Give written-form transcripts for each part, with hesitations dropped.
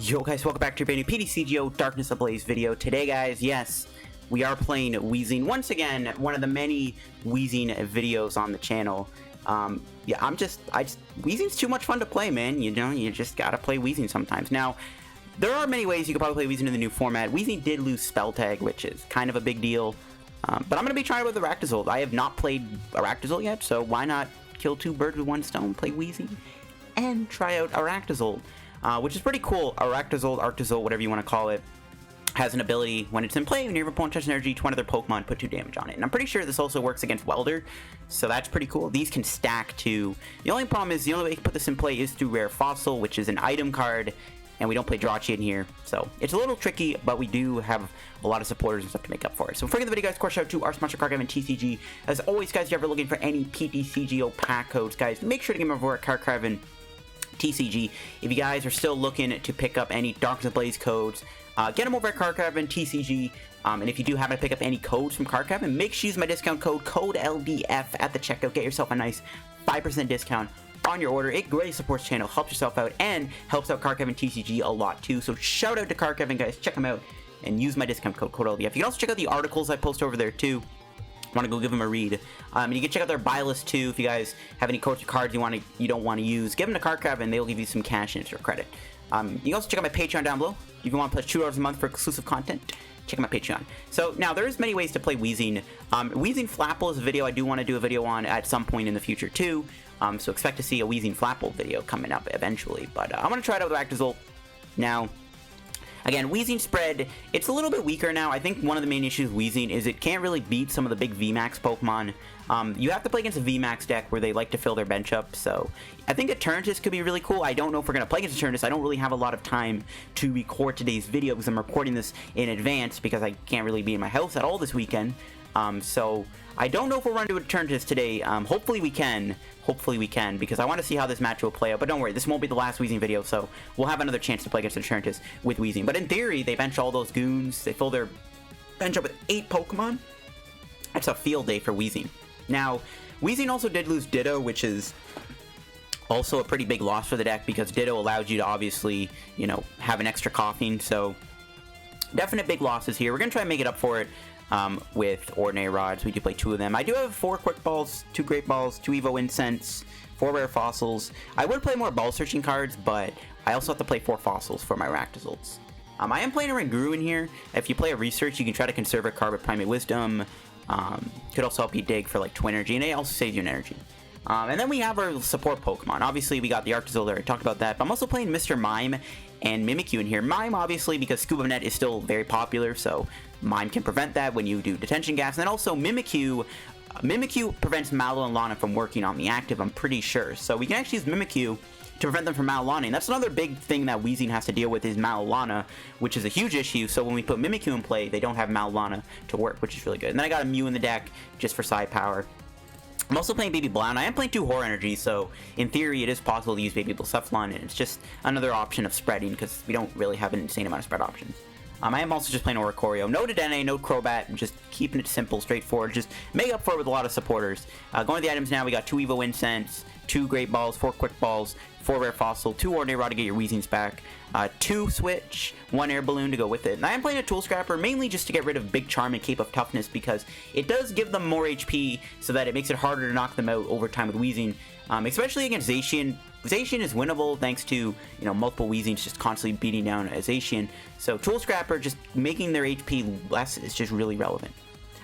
Yo guys, welcome back to a brand new PTCGO Darkness Ablaze video. Today guys, yes, we are playing Weezing once again, one of the many Weezing videos on the channel. Yeah, Weezing's too much fun to play, man. You know, you just gotta play Weezing sometimes. Now, there are many ways you could probably play Weezing in the new format. Weezing did lose spell tag, which is kind of a big deal. But I'm gonna be trying with Arctozolt. I have not played Arctozolt yet, so why not kill two birds with one stone, play Weezing, and try out Arctozolt. Which is pretty cool. Arctozolt, whatever you want to call it, has an ability when it's in play, when your opponent touches energy to one of their Pokemon, put 2 damage on it. And I'm pretty sure this also works against Welder, so that's pretty cool. These can stack too. The only problem is the only way you can put this in play is through Rare Fossil, which is an item card, and we don't play Drachi in here, so it's a little tricky, but we do have a lot of supporters and stuff to make up for it. So before we get the video, guys, of course, shout out to our sponsor, Card and TCG. As always, guys, if you're ever looking for any PTCGO pack codes, guys, make sure to give them over at Card and TCG. If you guys are still looking to pick up any Darkness Ablaze codes, get them over at Card and TCG. And if you do happen to pick up any codes from Card, make sure you use my discount code LDF at the checkout. Get yourself a nice 5% discount on your order. It greatly supports the channel, helps yourself out, and helps out Card and TCG a lot too. So shout out to Card, guys. Check them out and use my discount code LDF. You can also check out the articles I post over there too. Want to go give them a read. You can check out their buy list too. If you guys have any cards you don't want to use, give them to Card and they'll give you some cash in for credit. You can also check out my Patreon down below. If you want to pledge $2 a month for exclusive content, check out my Patreon. So now there's many ways to play Weezing. Weezing Flapple is a video I do want to do a video on at some point in the future too. So expect to see a Weezing Flapple video coming up eventually. But I'm gonna try it out with Arctozolt now. Again, Weezing spread, it's a little bit weaker now. I think one of the main issues with Weezing is it can't really beat some of the big VMAX Pokemon. You have to play against a VMAX deck where they like to fill their bench up, so I think a Eternatus could be really cool. I don't know if we're going to play against Eternatus. I don't really have a lot of time to record today's video because I'm recording this in advance because I can't really be in my house at all this weekend. So I don't know if we'll run to Eternatus today. Hopefully we can. Hopefully we can, because I want to see how this match will play out. But don't worry, this won't be the last Weezing video, so we'll have another chance to play against Eternatus with Weezing. But in theory, they bench all those goons. They fill their bench up with 8 Pokemon. That's a field day for Weezing. Now, Weezing also did lose Ditto, which is also a pretty big loss for the deck, because Ditto allowed you to obviously, you know, have an extra Koffing. So definite big losses here. We're going to try and make it up for it. With Ordinary Rods. We do play 2 of them. I do have 4 Quick Balls, 2 Great Balls, 2 Evo Incense, 4 Rare Fossils. I would play more ball searching cards, but I also have to play 4 Fossils for my Arctozolts. I am playing Oranguru in here. If you play a Research, you can try to conserve a card with Primate Wisdom. Could also help you dig for like Twin Energy, and it also saves you an energy. And then we have our support Pokemon. Obviously, we got the Arctozolt there. I talked about that. But I'm also playing Mr. Mime and Mimikyu in here. Mime, obviously, because Scuba Net is still very popular, so Mime can prevent that when you do Detention Gas. And then also Mimikyu. Mimikyu prevents Mallow and Lana from working on the active, I'm pretty sure. So we can actually use Mimikyu to prevent them from Mallow-Lana. And that's another big thing that Weezing has to deal with is Mallow-Lana, which is a huge issue. So when we put Mimikyu in play, they don't have Mallow-Lana to work, which is really good. And then I got a Mew in the deck just for side power. I'm also playing Baby Blown. I am playing 2 Horror Energy, so in theory it is possible to use Baby Blacephalon, and it's just another option of spreading because we don't really have an insane amount of spread options. I am also just playing Oricorio. No DAA, no Crobat, just keeping it simple, straightforward. Just make up for it with a lot of supporters. Going to the items now, we got 2 Evo Incense, 2 Great Balls, 4 Quick Balls, 4 Rare Fossil, 2 Ordinary Rod to get your Weezings back, 2 Switch, 1 Air Balloon to go with it. And I am playing a Tool Scrapper mainly just to get rid of Big Charm and Cape of Toughness because it does give them more HP so that it makes it harder to knock them out over time with Weezing, especially against Zacian. Zacian is winnable thanks to, you know, multiple Weezings just constantly beating down a Zacian. So Tool Scrapper just making their HP less is just really relevant.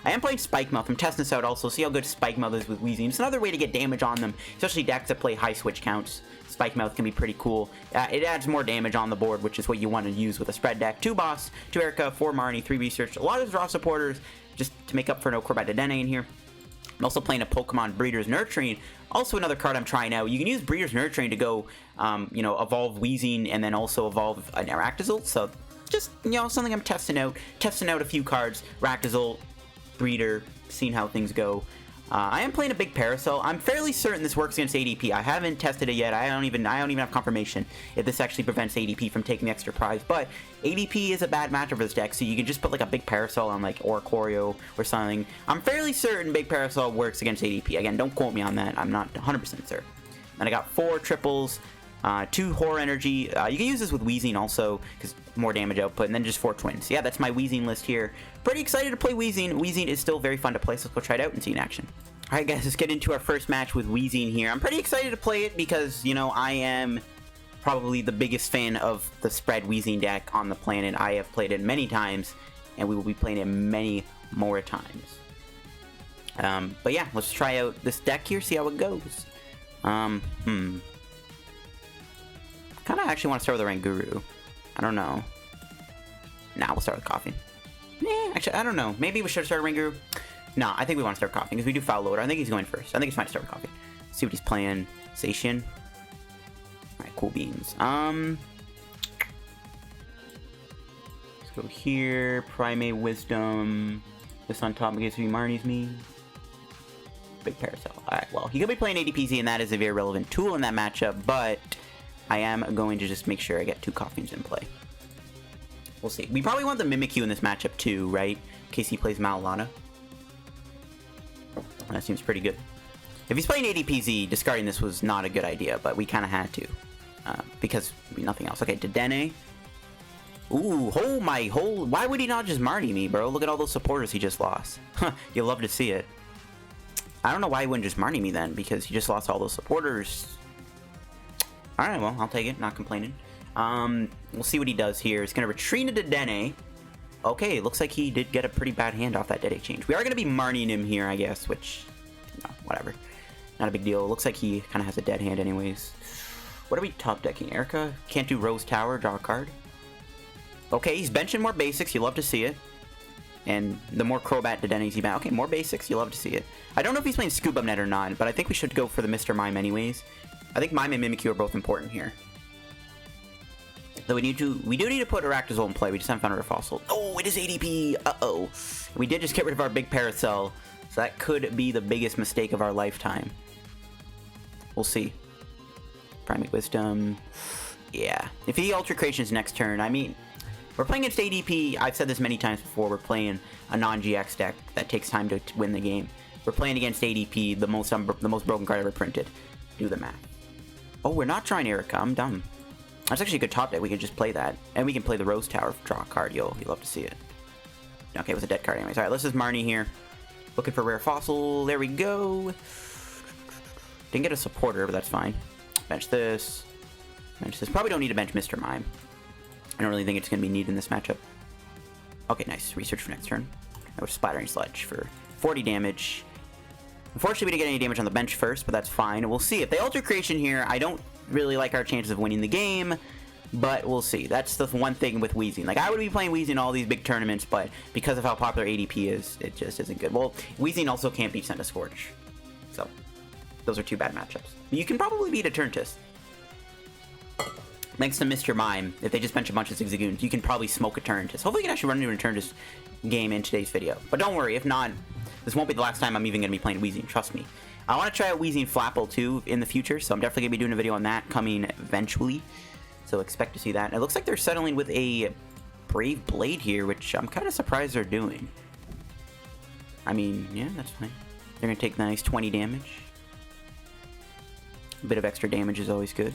I am playing Spikemuth. I'm testing this out also, see how good Spikemuth is with Weezing. It's another way to get damage on them, especially decks that play high switch counts. Spikemuth can be pretty cool. It adds more damage on the board, which is what you want to use with a spread deck. 2 Boss, 2 Erika, 4 Marnie, 3 Research. A lot of draw supporters just to make up for no Crobat DAA in here. I'm also playing a Pokemon Breeder's Nurturing. Also another card I'm trying out. You can use Breeder's Nurturing to go, you know, evolve Weezing and then also evolve an Arctozolt. So just, you know, something I'm testing out. Testing out a few cards. Arctozolt, Breeder, seeing how things go. I am playing a Big Parasol. I'm fairly certain this works against ADP. I haven't tested it yet. I don't even have confirmation if this actually prevents ADP from taking the extra prize. But ADP is a bad matchup for this deck, so you can just put like a Big Parasol on like Oricorio or something. I'm fairly certain Big Parasol works against ADP. Again, don't quote me on that. I'm not 100% certain. And I got 4 triples, 2 Horror Energy. You can use this with Weezing also, because more damage output, and then just 4 Twins. Yeah, that's my Weezing list here. Pretty excited to play Weezing. Weezing is still very fun to play, so let's go try it out and see in action. Alright guys, let's get into our first match with Weezing here. I'm pretty excited to play it because, you know, I am probably the biggest fan of the spread Weezing deck on the planet. I have played it many times, and we will be playing it many more times. But yeah, let's try out this deck here, see how it goes. Kind of actually want to start with Oranguru. I don't know. Nah, we'll start with Koffing. Actually, I don't know. Maybe we should start Oranguru. Nah, I think we want to start Koffing because we do foul loader. I think he's going first. I think it's fine to start with Koffing. See what he's playing. Zacian. Alright, cool beans. Let's go here. Primate Wisdom. This on top gives me Marnie's me. Big Parasol. Alright, well, he could be playing ADPZ, and that is a very relevant tool in that matchup, but I am going to just make sure I get 2 Koffings in play. We'll see. We probably want the Mimikyu in this matchup too, right? In case he plays Malana. That seems pretty good. If he's playing ADPZ, discarding this was not a good idea, but we kind of had to. Because nothing else. Okay, Dedenne. Ooh, why would he not just Marnie me, bro? Look at all those supporters he just lost. You'll love to see it. I don't know why he wouldn't just Marnie me then, because he just lost all those supporters. Alright, well, I'll take it. Not complaining. We'll see what he does here. He's going to retreat into Dedenne. Okay, looks like he did get a pretty bad hand off that Dedenne change. We are going to be Marnieing him here, I guess, which, no, whatever. Not a big deal. Looks like he kind of has a dead hand anyways. What are we top decking? Erika? Can't do Rose Tower, draw a card. Okay, he's benching more basics. You love to see it. And the more Crobat Dedennes he ban. Okay, more basics. You love to see it. I don't know if he's playing Scuba Net or not, but I think we should go for the Mr. Mime anyways. I think Mime and Mimikyu are both important here. Though we do need to put Arctozolt in play. We just haven't found a Rare Fossil. Oh, it is ADP. Uh-oh. We did just get rid of our Big Parasol, so that could be the biggest mistake of our lifetime. We'll see. Primate Wisdom. Yeah. If he Ultra Creations next turn, I mean, we're playing against ADP. I've said this many times before. We're playing a non-GX deck that takes time to win the game. We're playing against ADP, the most broken card ever printed. Do the math. Oh, we're not trying Erika. I'm dumb. That's actually a good top deck. We can just play that. And we can play the Rose Tower, draw a card. You'll love to see it. Okay, it was a dead card anyways. Alright, let's just Marnie here. Looking for Rare Fossil. There we go. Didn't get a supporter, but that's fine. Bench this. Bench this. Probably don't need to bench Mr. Mime. I don't really think it's going to be needed in this matchup. Okay, nice. Research for next turn. That was Splattering Sludge for 40 damage. Unfortunately, we didn't get any damage on the bench first, but that's fine. We'll see. If they Ultra Creation here, I don't really like our chances of winning the game, but we'll see. That's the one thing with Weezing. Like, I would be playing Weezing in all these big tournaments, but because of how popular ADP is, it just isn't good. Well, Weezing also can't beat Scorch. So, those are 2 bad matchups. You can probably beat a Turntist. Thanks to Mr. Mime, if they just bench a bunch of Zigzagoons, you can probably smoke a Turntist. Hopefully, you can actually run into a Turntist game in today's video. But don't worry, if not, this won't be the last time I'm even going to be playing Weezing, trust me. I want to try out Weezing Flapple too in the future, so I'm definitely going to be doing a video on that coming eventually. So expect to see that. And it looks like they're settling with a Brave Blade here, which I'm kind of surprised they're doing. I mean, yeah, that's fine. They're going to take nice 20 damage. A bit of extra damage is always good.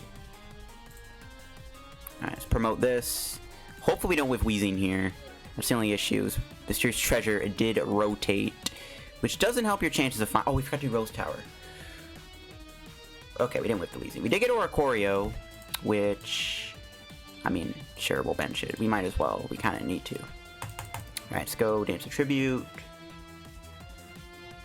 Alright, let's promote this. Hopefully we don't whiff Weezing here. That's the only issue. This year's treasure, it did rotate, which doesn't help your chances of finding. Oh, we forgot to do Rose Tower. Okay, we didn't whip the Weezing. We did get Oricorio, which, I mean, sure, we'll bench it. We might as well. We kind of need to. Alright, let's go Dance of Tribute.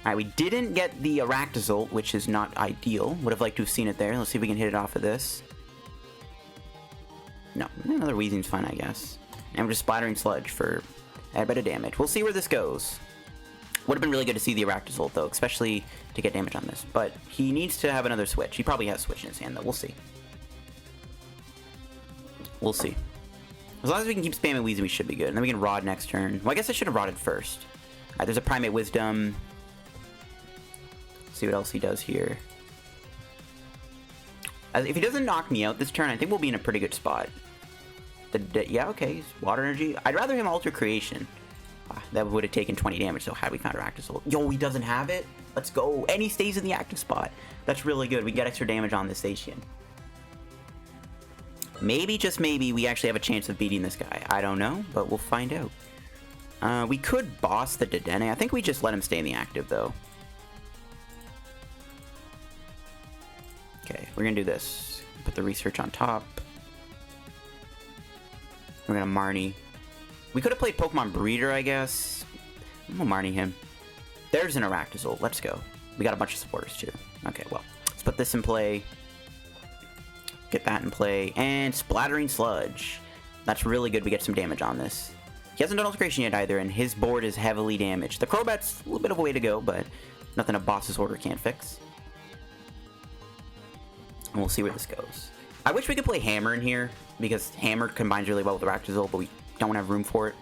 Alright, we didn't get the Arctozolt, which is not ideal. Would have liked to have seen it there. Let's see if we can hit it off of this. No, another Weezing's fine, I guess. And we're just Splattering Sludge for a bit of damage. We'll see where this goes. Would have been really good to see the Arctozolt, though, especially to get damage on this. But he needs to have another switch. He probably has a switch in his hand, though. We'll see. We'll see. As long as we can keep spamming Weezing, we should be good. And then we can Rod next turn. Well, I guess I should have Rodded first. Alright, there's a Primate Wisdom. Let's see what else he does here. If he doesn't knock me out this turn, I think we'll be in a pretty good spot. Yeah, okay, Water Energy. I'd rather him Ultra Creation. That would have taken 20 damage, so had we found Arctozolt. Yo, he doesn't have it? Let's go. And he stays in the active spot. That's really good. We get extra damage on this Zacian. maybe, just maybe, we actually have a chance of beating this guy. I don't know, but we'll find out. We could boss the Dedenne. I think we just let him stay in the active, though. Okay, we're gonna do this. Put the research on top. We're gonna Marnie. We could have played Pokemon Breeder, I guess. I'm gonna Marnie him. There's an Arctozolt. Let's go. We got a bunch of supporters, too. Okay, well, let's put this in play. Get that in play. And Splattering Sludge. That's really good. We get some damage on this. He hasn't done Altercation yet either, and his board is heavily damaged. The Crobat's a little bit of a way to go, but nothing a boss's order can't fix. And we'll see where this goes. I wish we could play Hammer in here, because Hammer combines really well with Arctozolt, but we don't have room for it.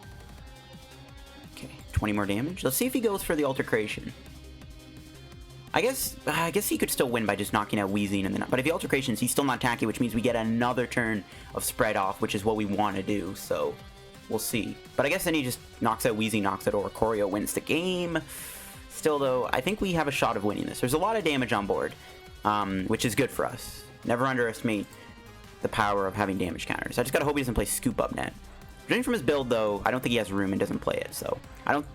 Okay, 20 more damage. Let's see if he goes for the Altercation. I guess he could still win by just knocking out Weezing, and then, but if he Altercations, he's still not attacking, which means we get another turn of spread off, which is what we want to do, so we'll see. But I guess then he just knocks out Weezing, knocks out Oricorio, wins the game. Still, though, I think we have a shot of winning this. There's a lot of damage on board, which is good for us. Never underestimate the power of having damage counters. I just gotta hope he doesn't play Scoop Up Net. Judging from his build, though, I don't think he has room and doesn't play it, so I don't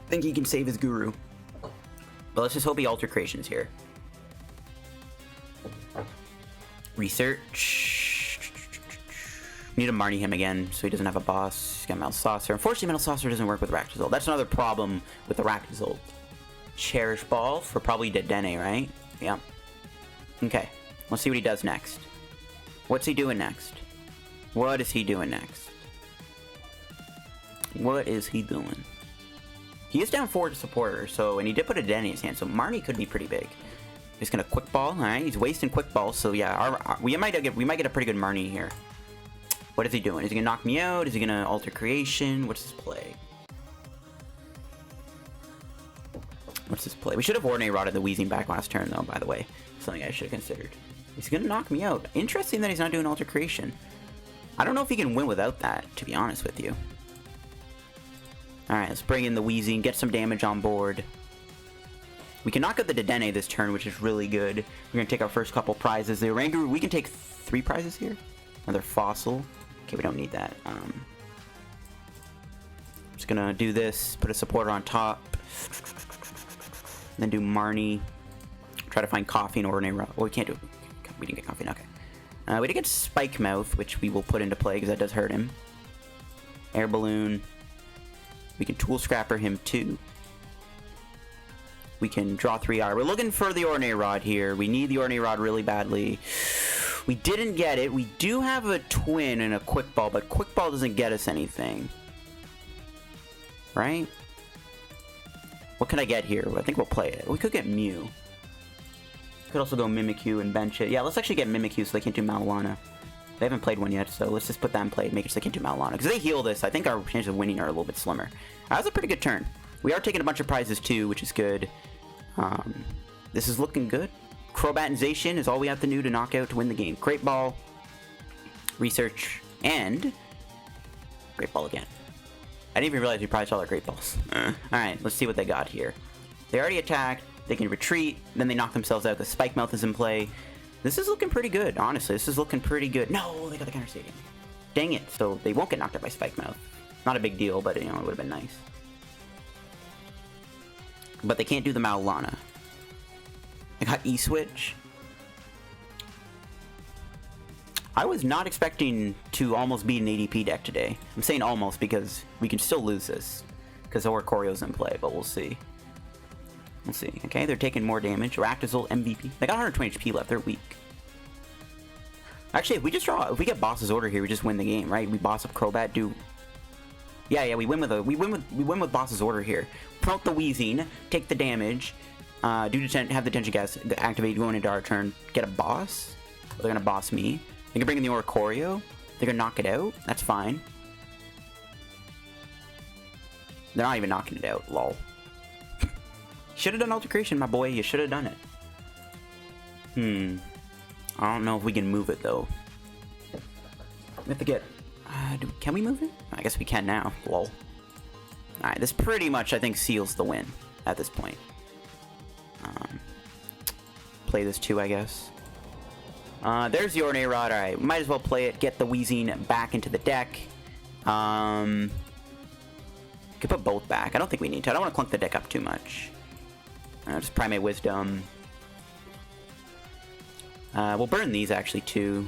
think he can save his Guru. But let's just hope he Alter Creations here. Research. Need to Marnie him again so he doesn't have a boss. He's got Metal Saucer. Unfortunately, Metal Saucer doesn't work with Arctozolt. That's another problem with the Arctozolt. Cherish Ball for probably Dedenne, right? Yeah. Okay. Let's see what he does next. What's he doing next? What is he doing next? What is he doing? He is down 4 to supporter, so, and he did put a Dedenne in his hand, so Marnie could be pretty big. He's gonna Quick Ball, alright, he's wasting Quick Ball, so yeah, we might get a pretty good Marnie here. What is he doing? Is he gonna knock me out? Is he gonna Alter Creation? What's his play? What's his play? We should have Ordinary Rod the Weezing back last turn, though, by the way. Something I should have considered. He's gonna knock me out. Interesting that he's not doing Alter Creation. I don't know if he can win without that, to be honest with you. Alright, let's bring in the Weezing, get some damage on board. We can knock out the Dedenne this turn, which is really good. We're gonna take our first couple prizes. The Oranguru, we can take 3 prizes here. Another Fossil. Okay, we don't need that. Just gonna do this, put a supporter on top. Then do Marnie. Try to find Koffing or Ordinary Rod. Well, we can't do it. We didn't get Koffing, okay. We did get Spikemuth, which we will put into play because that does hurt him. Air Balloon. We can Tool Scrapper him too. We can draw 3R. We're looking for the Ordinary Rod here. We need the Ordinary Rod really badly. We didn't get it. We do have a Twin and a Quick Ball, but Quick Ball doesn't get us anything. Right? What can I get here? I think we'll play it. We could get Mew. Could also go Mimikyu and bench it. Yeah, let's actually get Mimikyu so they can't do Malwana. They haven't played one yet, so let's just put that in play, make it so they can't do Malwana. Because if they heal this, I think our chances of winning are a little bit slimmer. That was a pretty good turn. We are taking a bunch of prizes too, which is good. This is looking good. Crobat and Zacian is all we have to do to knock out to win the game. Great Ball, Research, and Great Ball again. I didn't even realize we probably saw our Great Balls. Alright, let's see what they got here. They already attacked, they can retreat, then they knock themselves out. The Spikemuth is in play. This is looking pretty good, honestly. This is looking pretty good. No, they got the counter stadium. Dang it, so they won't get knocked out by Spikemuth. Not a big deal, but, you know, it would have been nice. But they can't do the Malwana. I got E-Switch. I was not expecting to almost beat an ADP deck today. I'm saying almost because we can still lose this. Because Oricorio's in play, but we'll see. We'll see. Okay, they're taking more damage. Arctozolt MVP. They got 120 HP left. They're weak. Actually, if we just draw, if we get Boss's Order here, we just win the game, right? We boss up Crobat, do. Yeah, we win with Boss's Order here. Promote the Weezing, take the damage, have the Detention Gas activate going into our turn, get a boss. They're gonna boss me. They can bring in the Oricorio. They're gonna knock it out. That's fine. They're not even knocking it out. Lol. Should have done Altercation, my boy. You should have done it. I don't know if we can move it though. We have to get. Can we move it? I guess we can now. Lol. Alright, this pretty much, I think, seals the win at this point. Play this too, I guess. There's the Ordinary Rod. Alright, might as well play it. Get the Weezing back into the deck. Could put both back. I don't think we need to. I don't want to clunk the deck up too much. Just Primate Wisdom. We'll burn these actually too.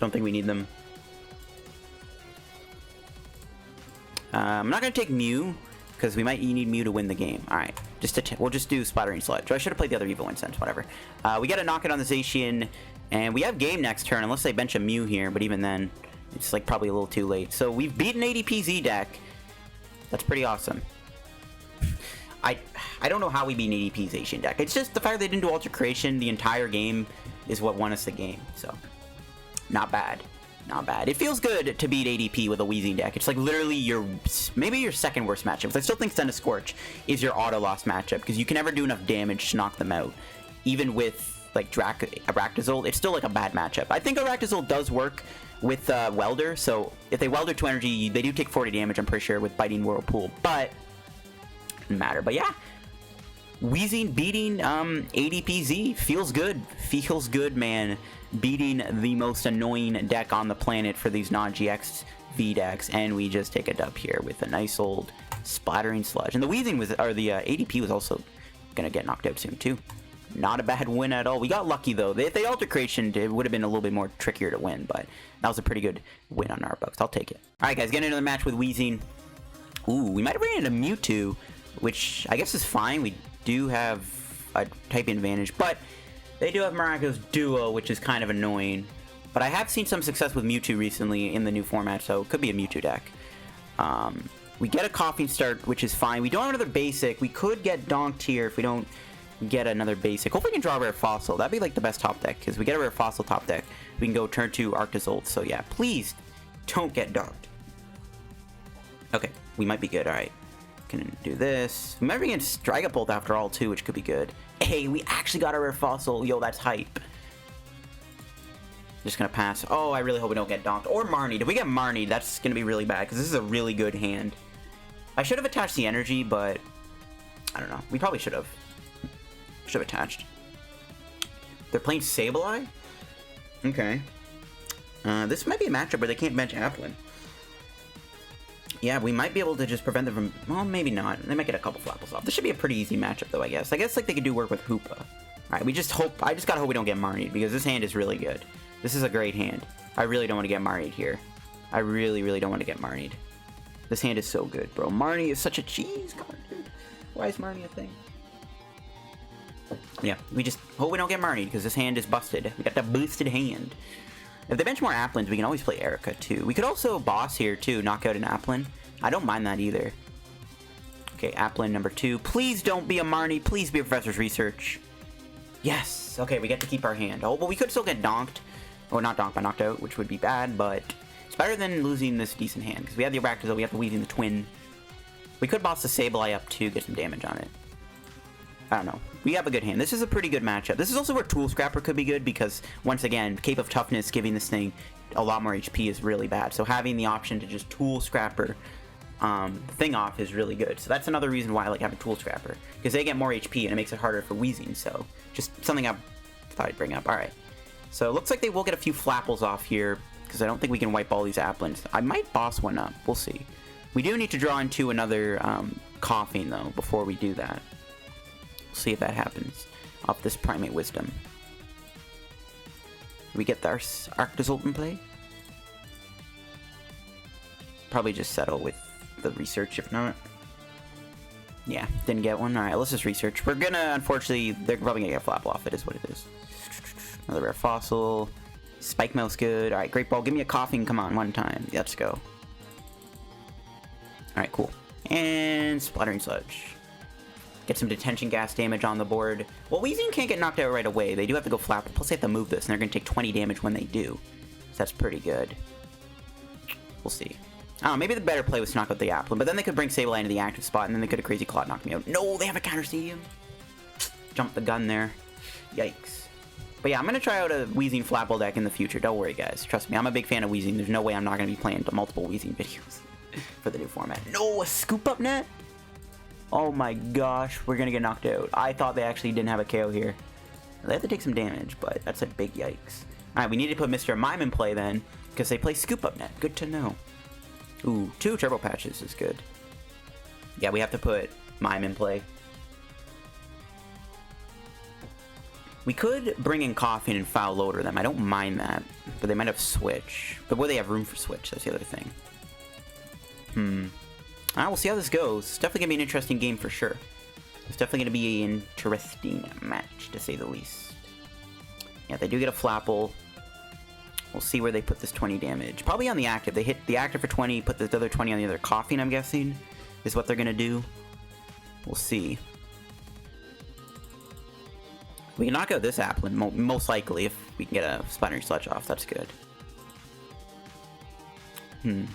Don't think we need them. I'm not going to take Mew, because we might need Mew to win the game. Alright, we'll just do Splattering Sludge. I should have played the other Evo Incense, whatever. We got to knock it on the Zacian, and we have game next turn, unless they bench a Mew here, but even then, it's like probably a little too late. So we've beaten ADP Z deck. That's pretty awesome. I don't know how we beat an ADP Zacian deck. It's just the fact they didn't do Alter Creation the entire game is what won us the game, so not bad. Not bad. It feels good to beat ADP with a Weezing deck. It's like literally maybe your second worst matchup. I still think Send a Scorch is your auto-loss matchup, because you can never do enough damage to knock them out. Even with, like, Arctozolt, it's still, like, a bad matchup. I think Arctozolt does work with Welder, so if they Welder Twin Energy, they do take 40 damage, I'm pretty sure, with Biting Whirlpool, but doesn't matter. But yeah, Weezing beating ADP Z feels good. Feels good, man. Beating the most annoying deck on the planet for these non-GX V decks, and we just take a dub here with a nice old Splattering Sludge. And the Weezing was, or the ADP was also gonna get knocked out soon too. Not a bad win at all. We got lucky though. If they Alter Creation, it would have been a little bit more trickier to win, but that was a pretty good win on our books. I'll take it. All right, guys, getting another match with Weezing. Ooh, we might have ran into Mewtwo, which I guess is fine. We do have a typing advantage, but they do have Miraculous Duo, which is kind of annoying. But I have seen some success with Mewtwo recently in the new format, so it could be a Mewtwo deck. We get a Koffing start, which is fine. We don't have another basic. We could get donked here if we don't get another basic. Hopefully we can draw a Rare Fossil. That'd be like the best top deck, because we get a Rare Fossil top deck. We can go turn 2 Arctozolt. So yeah, please don't get donked. Okay, we might be good. Alright. Can do this. We might be getting Strike Bolt after all too, which could be good. Hey, we actually got a Rare Fossil. Yo, that's hype. Just gonna pass. Oh, I really hope we don't get donked. Or Marnie. If we get Marnie, that's gonna be really bad, because this is a really good hand. I should have attached the energy, but I don't know. We probably should have. Should have attached. They're playing Sableye? Okay. This might be a matchup where they can't bench Applin. Yeah, we might be able to just prevent them from... Well, maybe not. They might get a couple Flapples off. This should be a pretty easy matchup, though, I guess. I guess, like, they could do work with Hoopa. Alright, we just hope... I just gotta hope we don't get Marnied, because this hand is really good. This is a great hand. I really don't want to get Marnied here. I really, really don't want to get Marnied. This hand is so good, bro. Marnie is such a cheese card, dude. Why is Marnie a thing? Yeah, we just hope we don't get Marnied, because this hand is busted. We got the boosted hand. If they bench more Applins, we can always play Erika, too. We could also boss here, too, knock out an Applin. I don't mind that, either. Okay, Applin number 2. Please don't be a Marnie. Please be a Professor's Research. Yes! Okay, we get to keep our hand. Oh, but we could still get donked. Or not donked, but knocked out, which would be bad, but it's better than losing this decent hand, because we have the Arctozolt, we have the Weezing the Twin. We could boss the Sableye up, too, get some damage on it. I don't know. We have a good hand. This is a pretty good matchup. This is also where Tool Scrapper could be good, because, once again, Cape of Toughness giving this thing a lot more HP is really bad. So having the option to just Tool Scrapper thing off is really good. So that's another reason why I like having Tool Scrapper, because they get more HP and it makes it harder for Weezing. So just something I thought I'd bring up. Alright. So it looks like they will get a few Flapples off here, because I don't think we can wipe all these Applins. I might boss one up. We'll see. We do need to draw into another Koffing, though, before we do that. See if that happens off this Primate Wisdom. We get our Arctozolt in play. Probably just settle with the research if not. Yeah, didn't get one. Alright, let's just research. We're gonna, unfortunately, they're probably gonna get Flapple off it, is what it is. Another Rare Fossil. Spikemuth's good. Alright, Great Ball, give me a Koffing, come on, one time. Let's go. Alright, cool. And Splattering Sludge. Get some detention gas damage on the board. Well, Weezing can't get knocked out right away. They do have to go Flapple. Plus, they have to move this, and they're going to take 20 damage when they do. So that's pretty good. We'll see. I don't know, maybe the better play was to knock out the Applin, but then they could bring Sableye into the active spot, and then they could have Crazy Claw knock me out. No, they have a Counter Stadium. Jump the gun there. Yikes. But yeah, I'm going to try out a Weezing Flapple deck in the future. Don't worry, guys. Trust me, I'm a big fan of Weezing. There's no way I'm not going to be playing multiple Weezing videos for the new format. No, a Scoop Up Net? Oh my gosh, we're gonna get knocked out. I thought they actually didn't have a KO here. They have to take some damage, but that's a big yikes. Alright, we need to put Mr. Mime in play then, because they play Scoop Up Net. Good to know. Ooh, 2 Turbo Patches is good. Yeah, we have to put Mime in play. We could bring in Koffing and Foul Loader them. I don't mind that, but they might have Switch. But will they have room for Switch? That's the other thing. Alright, we'll see how this goes. It's definitely going to be an interesting game for sure. It's definitely going to be an interesting match, to say the least. Yeah, they do get a Flapple. We'll see where they put this 20 damage. Probably on the active. They hit the active for 20, put the other 20 on the other Koffing, I'm guessing, is what they're going to do. We'll see. We can knock out this Applin, most likely, if we can get a Splattery Sludge off. That's good. I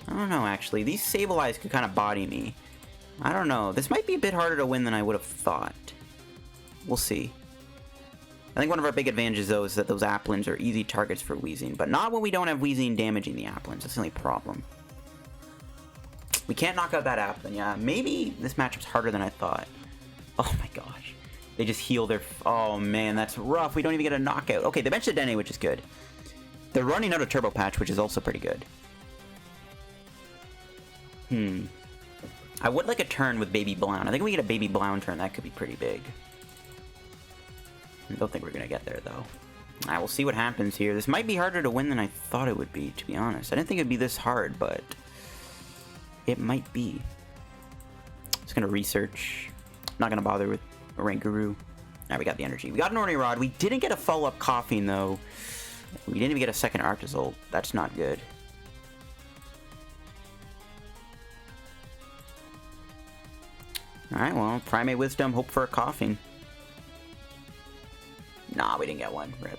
don't know, actually. These Sableyes could kind of body me. I don't know. This might be a bit harder to win than I would have thought. We'll see. I think one of our big advantages, though, is that those Applins are easy targets for Weezing, but not when we don't have Weezing damaging the Applins. That's the only problem. We can't knock out that Applin, yeah. Maybe this matchup's harder than I thought. Oh my gosh. They just heal their... Oh man, that's rough. We don't even get a knockout. Okay, they benched the Dene, which is good. They're running out of Turbo Patch, which is also pretty good. I would like a turn with Baby Blown. I think if we get a Baby Blown turn, that could be pretty big. I don't think we're going to get there, though. Alright, we'll see what happens here. This might be harder to win than I thought it would be, to be honest. I didn't think it would be this hard, but... it might be. Just going to research. Not going to bother with Oranguru. Alright, we got the energy. We got an Ordinary Rod. We didn't get a follow-up Koffing, though. We didn't even get a second Arctozolt. That's not good. Alright, well, Primate Wisdom, hope for a Koffing. Nah, we didn't get one. Rip.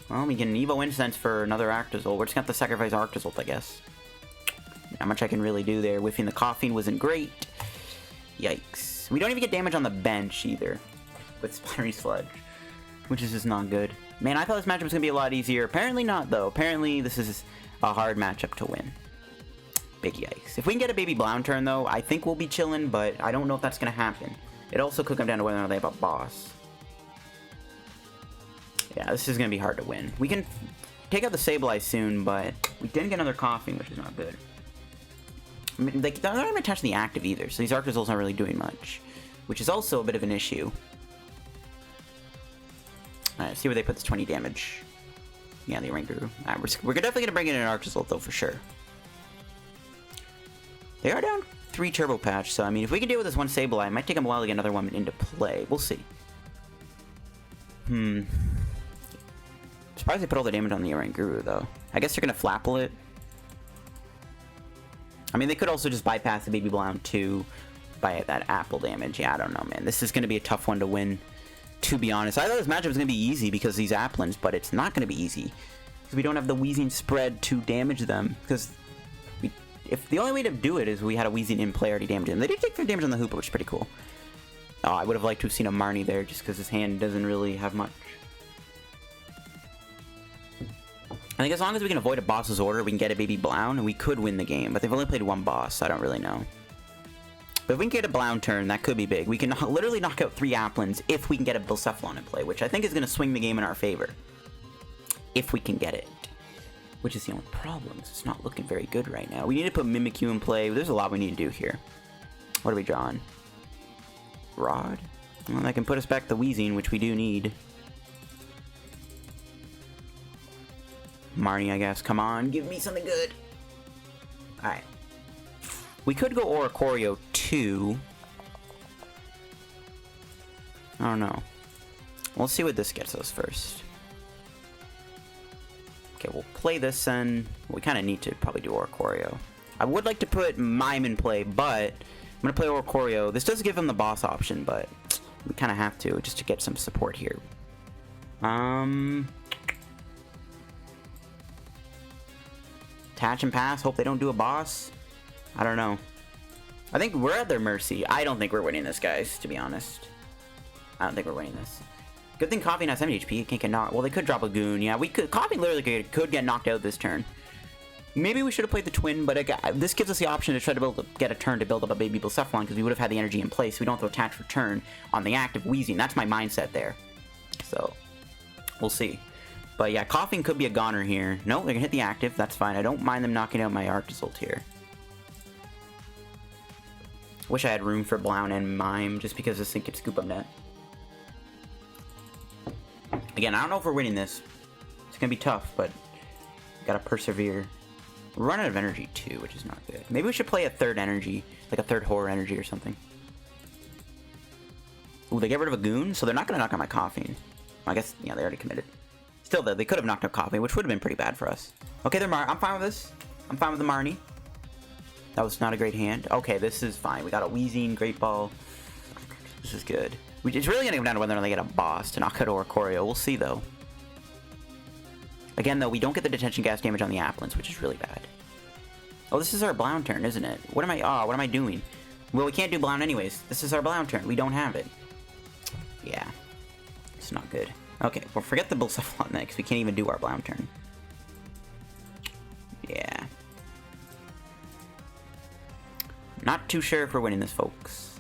Well, we get an Evo Incense for another Arctozolt. We're just gonna have to sacrifice Arctozolt, I guess. Not much I can really do there. Whiffing the Koffing wasn't great. Yikes. We don't even get damage on the bench, either. With Splattery Sludge. Which is just not good. Man, I thought this matchup was gonna be a lot easier. Apparently not, though. Apparently this is a hard matchup to win. Big yikes. If we can get a Baby Blown turn, though, I think we'll be chilling, but I don't know if that's gonna happen. It also could come down to whether or not they have a boss. Yeah, this is going to be hard to win. We can take out the Sableye soon, but we didn't get another Koffing, which is not good. I mean, they're not even attached to the active either, so these Arctozolts aren't really doing much, which is also a bit of an issue. Alright, see where they put this 20 damage. Yeah, the Oranguru. Alright, we're definitely going to bring in an Arctozolt, though, for sure. They are down 3 Turbo Patch, so I mean, if we can deal with this one Sableye, it might take them a while to get another one into play. We'll see. Surprised they put all the damage on the Oranguru, though. I guess they're gonna Flapple it. I mean, they could also just bypass the Baby Blown too by that apple damage. Yeah, I don't know, man. This is gonna be a tough one to win, to be honest. I thought this matchup was gonna be easy because of these Applins, but it's not gonna be easy because we don't have the Weezing spread to damage them. Because if the only way to do it is we had a Weezing in play already damage them. They did take their damage on the Hoopa, which is pretty cool. Oh, I would have liked to have seen a Marnie there just because his hand doesn't really have much. I think as long as we can avoid a boss's order, we can get a Baby Blown, and we could win the game. But they've only played one boss, so I don't really know. But if we can get a Blown turn, that could be big. We can literally knock out 3 Applins if we can get a Blacephalon in play, which I think is going to swing the game in our favor. If we can get it. Which is the only problem, it's not looking very good right now. We need to put Mimikyu in play. There's a lot we need to do here. What are we drawing? Rod? Well, that can put us back to Weezing, which we do need. Marnie, I guess. Come on, give me something good. Alright. We could go Oricorio too. I don't know. We'll see what this gets us first. Okay, we'll play this and we kind of need to probably do Oricorio. I would like to put Mime in play, but I'm going to play Oricorio. This does give him the boss option, but we kind of have to just to get some support here. Attach and pass. Hope they don't do a boss. I don't know. I think we're at their mercy. I don't think we're winning this, guys, to be honest. I don't think we're winning this. Good thing Koffing has 70 HP. Can't get knocked. Well, they could drop a Goon. Yeah, we could. Koffing literally could get knocked out this turn. Maybe we should have played the Twin, but this gives us the option to try to get a turn to build up a baby Blacephalon, because we would have had the energy in place. We don't have to attach return on the active Weezing. That's my mindset there. So, we'll see. But yeah, Koffing could be a goner here. No, they're going to hit the active. That's fine. I don't mind them knocking out my Arctozolt here. Wish I had room for Blown and Mime, just because this thing could scoop up net. Again, I don't know if we're winning this. It's going to be tough, but gotta persevere. We're running out of energy too, which is not good. Maybe we should play a third energy, like a third horror energy or something. Ooh, they get rid of a goon, so they're not gonna knock out my Koffing. I guess, yeah, they already committed. Still, though, they could have knocked out Koffing, which would have been pretty bad for us. Okay, I'm fine with this. I'm fine with the Marnie. That was not a great hand. Okay, this is fine. We got a Weezing, Great Ball. This is good. It's really gonna come down to whether or not they get a boss to knock out Oricorio. We'll see, though. Again, though, we don't get the detention gas damage on the Applins, which is really bad. Oh, this is our Blown turn, isn't it? What am I doing? Well, we can't do Blown anyways. This is our Blown turn. We don't have it. Yeah. It's not good. Okay, well, forget the Blacephalon next. We can't even do our Blown turn. Yeah. Not too sure if we're winning this, folks.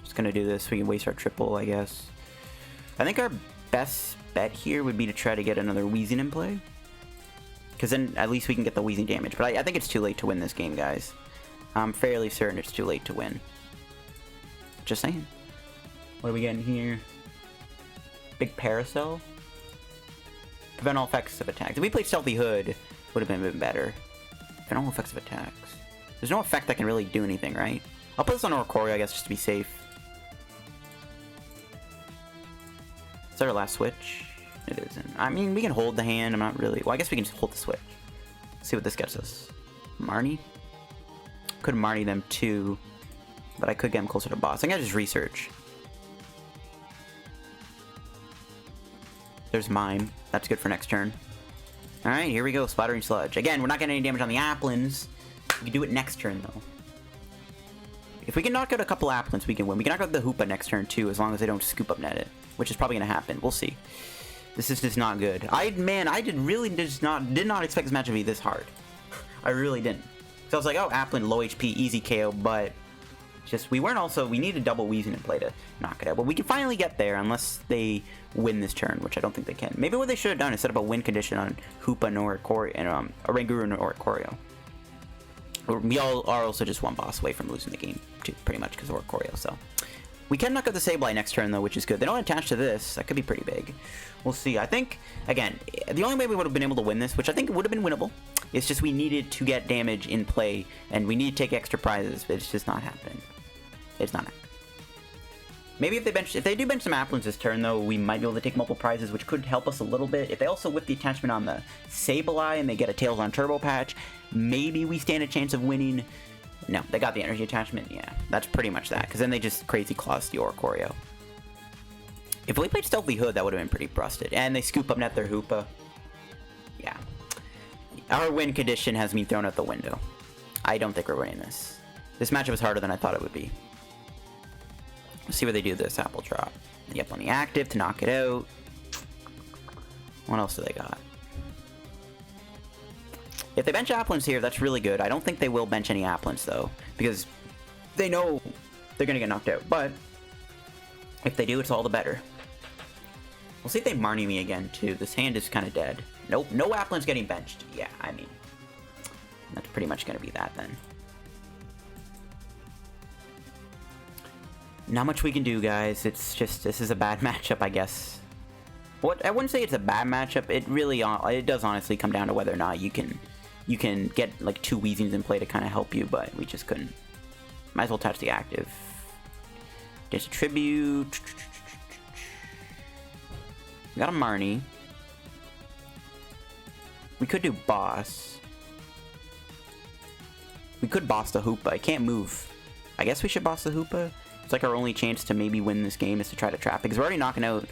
Just gonna do this. We can waste our triple, I guess. I think our best bet here would be to try to get another Weezing in play, because then at least we can get the Weezing damage. But I think it's too late to win this game, guys. I'm fairly certain it's too late to win. Just saying. What are we getting here? Big Parasol? Prevent all effects of attacks. If we played Stealthy Hood, would have been a bit better. Prevent all effects of attacks. There's no effect that can really do anything, right? I'll put this on Oricorio, I guess, just to be safe. Is that our last switch? It isn't. I mean, we can hold the hand. I'm not really... Well, I guess we can just hold the switch. Let's see what this gets us. Marnie? Could Marnie them too, but I could get him closer to boss. I think I just research. There's Mime. That's good for next turn. Alright, here we go. Splattering Sludge. Again, we're not getting any damage on the Applins. We can do it next turn, though. If we can knock out a couple Applins, we can win. We can knock out the Hoopa next turn, too, as long as they don't scoop up net it, which is probably going to happen. We'll see. This is just not good. I did not expect this match to be this hard. I really didn't. So I was like, oh, Applin, low HP, easy KO, but just, we need a double Weezing in play to knock it out. But we can finally get there, unless they win this turn, which I don't think they can. Maybe what they should have done is set up a win condition on Hoopa and Oricorio, and Oranguru and Oricorio. We all are also just one boss away from losing the game, too, pretty much, because of Oricorio, so. We can knock out the Sableye next turn, though, which is good. They don't attach to this. That could be pretty big. We'll see. I think, again, the only way we would have been able to win this, which I think would have been winnable, is just we needed to get damage in play, and we need to take extra prizes, but it's just not happening. It's not happening. Maybe if they do bench some Applins this turn, though, we might be able to take multiple prizes, which could help us a little bit. If they also whip the attachment on the Sableye and they get a Tails on Turbo Patch, maybe we stand a chance of winning. No, they got the energy attachment. Yeah, that's pretty much that, because then they just Crazy Claws the Oricorio. If we played Stealthy Hood, that would have been pretty busted. And they scoop up net their Hoopa. Yeah. Our win condition has me thrown out the window. I don't think we're winning this. This matchup was harder than I thought it would be. Let's see what they do this Apple Drop. Yep, on the active to knock it out. What else do they got? If they bench Applins here, that's really good. I don't think they will bench any Applins, though, because they know they're going to get knocked out. But if they do, it's all the better. We'll see if they Marnie me again, too. This hand is kind of dead. Nope, no Applins getting benched. Yeah, I mean, that's pretty much going to be that, then. Not much we can do, guys. It's just, this is a bad matchup, I guess. I wouldn't say it's a bad matchup. It does honestly come down to whether or not you can get like 2 Weezings in play to kind of help you, but we just couldn't. Might as well touch the active. Distribute. We got a Marnie. We could do boss. We could boss the Hoopa. I can't move. I guess we should boss the Hoopa. It's like our only chance to maybe win this game is to try to trap it, because we're already knocking out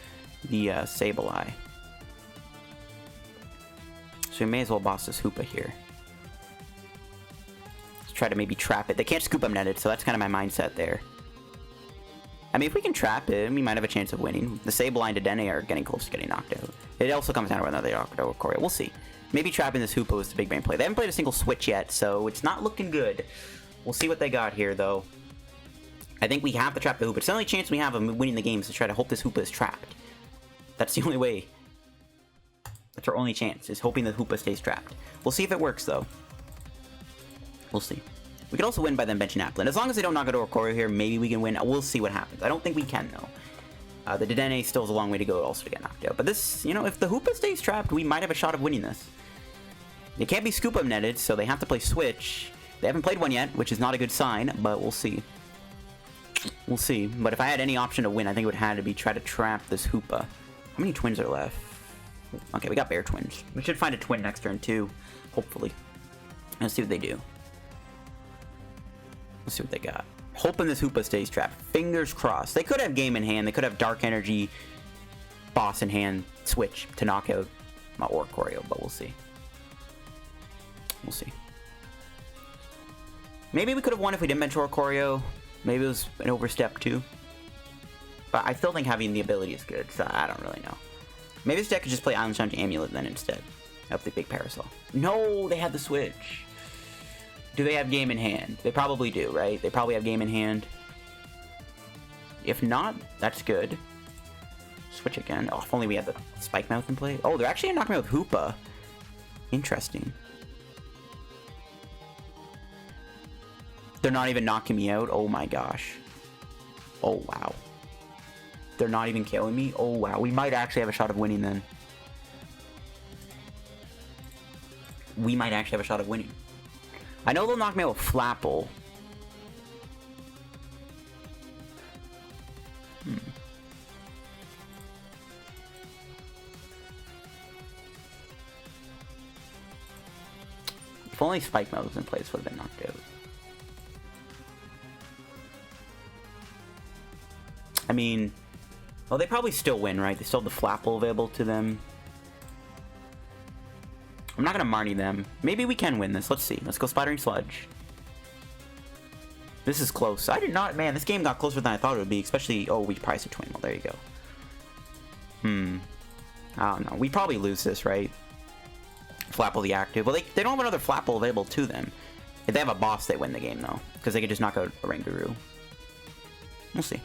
the Sableye. So we may as well boss this Hoopa here. Let's try to maybe trap it. They can't scoop up netted, so that's kind of my mindset there. I mean, if we can trap it, we might have a chance of winning. The Sableye and Dedenne are getting close to getting knocked out. It also comes down to whether they knock out Oricorio. We'll see. Maybe trapping this Hoopa was the big brain play. They haven't played a single switch yet, so it's not looking good. We'll see what they got here, though. I think we have to trap the Hoopa. It's the only chance we have of winning the game is to try to hope this Hoopa is trapped. That's the only way. That's our only chance, is hoping the Hoopa stays trapped. We'll see if it works, though. We'll see. We could also win by them benching Applin. As long as they don't knock out Oricorio here, maybe we can win. We'll see what happens. I don't think we can, though. The DAA still has a long way to go also to get knocked out. But this, you know, if the Hoopa stays trapped, we might have a shot of winning this. They can't be Scoop Up netted, so they have to play Switch. They haven't played one yet, which is not a good sign, but we'll see. We'll see. But if I had any option to win, I think it would have to be try to trap this Hoopa. How many twins are left? Okay, we got Bear Twins. We should find a twin next turn, too. Hopefully. Let's see what they do. Let's see what they got. Hoping this Hoopa stays trapped. Fingers crossed. They could have game in hand. They could have Dark Energy, boss in hand, switch to knock out my Oricorio, but we'll see. We'll see. Maybe we could have won if we didn't bench Oricorio. Maybe it was an overstep too. But I still think having the ability is good, so I don't really know. Maybe this deck could just play Island Challenge Amulet then instead of the Big Parasol. No, they had the switch. Do they have game in hand? They probably do, right? They probably have game in hand. If not, that's good. Switch again. Oh, if only we had the Spikemuth in play. Oh, they're actually knocking me with Hoopa. Interesting. They're not even knocking me out. Oh my gosh. Oh wow. They're not even killing me. Oh wow. We might actually have a shot of winning then. We might actually have a shot of winning. I know they'll knock me out with Flapple. If only Spikemuth was in place, would have been knocked out. I mean, well, they probably still win, right? They still have the Flapple available to them. I'm not going to Marnie them. Maybe we can win this. Let's see. Let's go Spidering Sludge. This is close. I did not... Man, this game got closer than I thought it would be. Especially... Oh, we priced a twin. Well, there you go. I don't know. We probably lose this, right? Flapple the active. Well, they don't have another Flapple available to them. If they have a boss, they win the game, though. Because they could just knock out Oranguru. We'll see.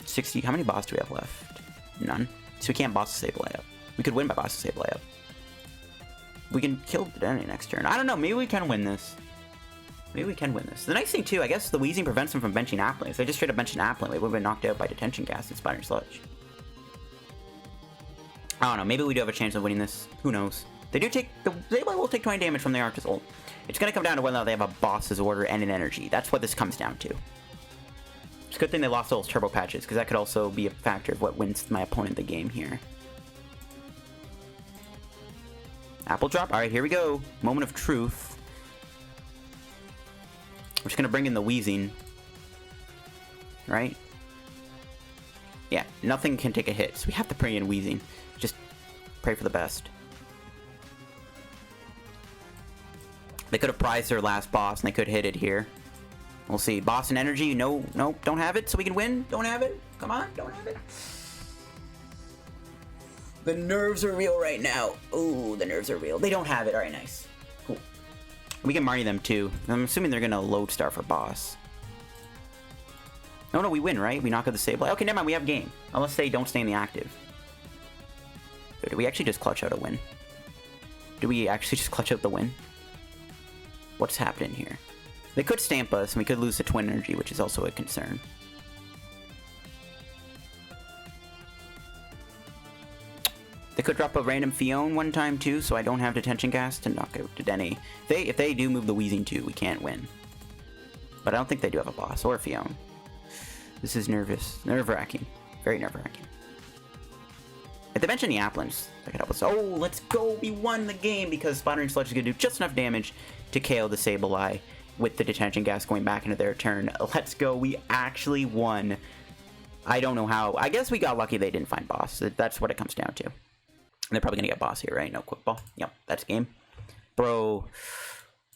60. How many boss do we have left? None. So we can't boss the Sableye up. We could win by boss the Sableye up. We can kill the DAA next turn. I don't know. Maybe we can win this. Maybe we can win this. The nice thing, too, I guess the Weezing prevents them from benching Applin. If they just straight up benching Applin, we would have been knocked out by Detention Gas and Spidering Sludge. I don't know. Maybe we do have a chance of winning this. Who knows? They do take... The Sableye will take 20 damage from the Arctozolt. It's going to come down to whether or not they have a boss's order and an energy. That's what this comes down to. It's a good thing they lost all those turbo patches, because that could also be a factor of what wins my opponent the game here. Apple drop. Alright, here we go. Moment of truth. We're just going to bring in the Weezing. Right? Yeah, nothing can take a hit, so we have to bring in Weezing. Just pray for the best. They could have prized their last boss, and they could hit it here. We'll see. Boss and energy. No, nope, don't have it, so we can win. Don't have it. Come on, don't have it. The nerves are real right now. Ooh, the nerves are real. They don't have it. Alright, nice. Cool. We can Marnie them, too. I'm assuming they're going to load star for boss. No, we win, right? We knock out the Sableye. Okay, never mind. We have game. Unless they don't stay in the active. Did we actually just clutch out a win? Did we actually just clutch out the win? What's happening here? They could stamp us, and we could lose the Twin Energy, which is also a concern. They could drop a random Fion one time, too, so I don't have Detention Gas to knock out the DAA. If they do move the Weezing, too, we can't win. But I don't think they do have a boss, or a Fion. This is nerve-wracking. Very nerve-wracking. If they mention the Applins, that could help us. Oh, let's go! We won the game, because Spidering Sludge is going to do just enough damage to KO the Sableye, with the Detention Gas going back into their turn. Let's go. We actually won. I don't know how. I guess we got lucky they didn't find boss. That's what it comes down to. And they're probably going to get boss here, right? No quick ball. Yep, that's game. Bro,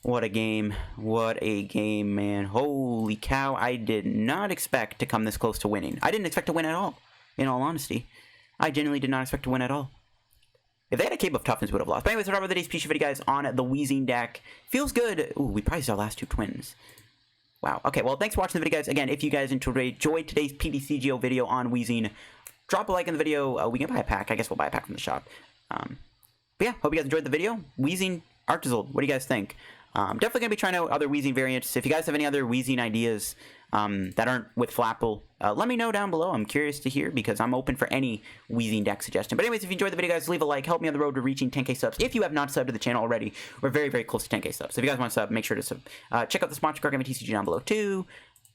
what a game. What a game, man. Holy cow. I did not expect to come this close to winning. I didn't expect to win at all, in all honesty. I genuinely did not expect to win at all. If they had a Cape of Toughness, we would have lost. But anyways, whatever the day's PC video, guys, on the Weezing deck. Feels good. Ooh, we probably saw our last two twins. Wow. Okay, well, thanks for watching the video, guys. Again, if you guys enjoyed today's PTCGO video on Weezing, drop a like in the video. We can buy a pack. I guess we'll buy a pack from the shop. But yeah, hope you guys enjoyed the video. Weezing Arctozolt. What do you guys think? Definitely going to be trying out other Weezing variants. If you guys have any other Weezing ideas that aren't with Flapple, let me know down below. I'm curious to hear because I'm open for any Weezing deck suggestion. But anyways, if you enjoyed the video, guys, leave a like. Help me on the road to reaching 10k subs. If you have not subbed to the channel already, we're very, very close to 10k subs. So if you guys want to sub, make sure to sub. Check out the sponsor card, TCG down below too.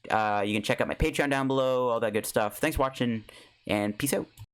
You can check out my Patreon down below, all that good stuff. Thanks for watching, and peace out.